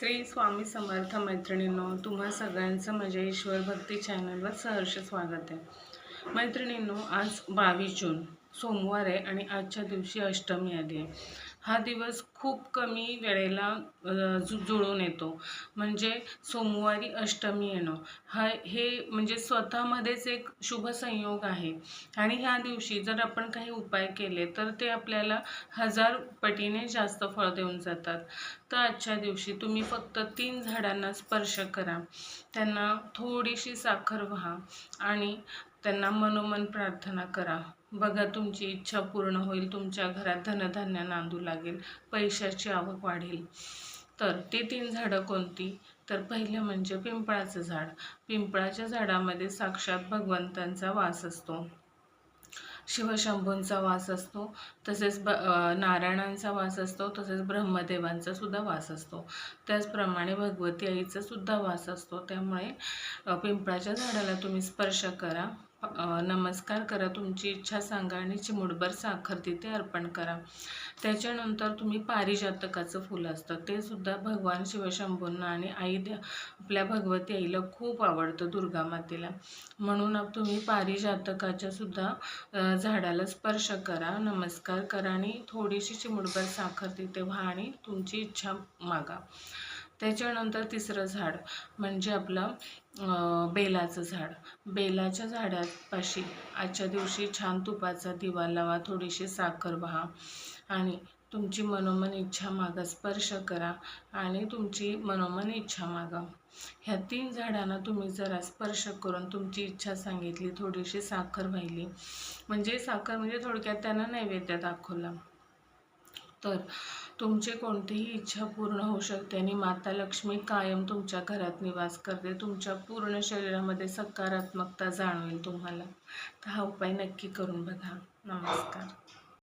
श्री स्वामी समर्थ मैत्रिणींनो, तुम्हा सगळ्यांचं माझ्या ईश्वर भक्ती चॅनलवर सहर्ष स्वागत आहे। मैत्रिणींनो, आज 22 जून सोमवार आहे आणि आजच्या दिवशी अष्टमी आली आहे। हा दिवस खूप कमी वेळेला जुळून येतो, म्हणजे सोमवारी अष्टमी येणं हे म्हणजे स्वतःमध्येच एक शुभ संयोग आहे। आणि ह्या दिवशी जर आपण काही उपाय केले तर ते आपल्याला 1000 पटीने जास्त फळ देऊन जातात। तर आजच्या दिवशी तुम्ही फक्त 3 झाडांना स्पर्श करा, त्यांना थोडीशी साखर वाहा आणि त्यांना मनोमन प्रार्थना करा। बघा, तुमची इच्छा पूर्ण होईल, तुमच्या घरात धनधान्य नांदू लागेल, पैशाची आवक वाढेल। तर ते 3 झाडं कोणती? तर पहिलं म्हणजे पिंपळाचं झाड। पिंपळाच्या झाडामध्ये साक्षात भगवंतांचा वास असतो, शिवशंभूंचा वास असतो, तसेच नारायणांचा वास असतो, तसेच ब्रह्मदेवांचा सुद्धा वास असतो, त्याचप्रमाणे भगवती आईचा सुद्धा वास असतो। त्यामुळे पिंपळाच्या झाडाला तुम्ही स्पर्श करा, नमस्कार करा, तुमची इच्छा सांगा आणि चिमूटभर साखर तिथे अर्पण करा। त्याच्यानंतर तुम्ही पारिजातकाचं फूल असतं, ते सुद्धा भगवान शिवशंभूंना आणि आपल्या भगवती आईला खूप आवडतं, दुर्गा मातेला, म्हणून तुम्ही पारिजातकाच्या सुद्धा झाडाला स्पर्श करा, नमस्कार करा आणि थोडीशी चिमूटभर साखर तिथे व्हा आणि तुमची इच्छा मागा। त्याच्यानंतर तिसरं झाड म्हणजे आपलं बेलाचं झाड। बेलाच्या झाडापाशी आजच्या दिवशी छान तुपाचा दिवा लावा, थोडीशी साखर वाहा आणि तुमची मनोमन इच्छा मागा, स्पर्श करा आणि तुमची मनोमन इच्छा मागा। ह्या 3 झाडांना तुम्ही जरा स्पर्श करून तुमची इच्छा सांगितली, थोडीशी साखर वाहिली, म्हणजे साखर म्हणजे थोडक्यात त्यांना नैवेद्य दाखवला, तर तुमची कोणतीही इच्छा पूर्ण होऊ शकते आणि माता लक्ष्मी कायम तुमच्या घरात निवास करते। तुमच्या पूर्ण शरीरामध्ये सकारात्मकता जाणवेल तुम्हाला। तर हा उपाय नक्की करून बघा। नमस्कार।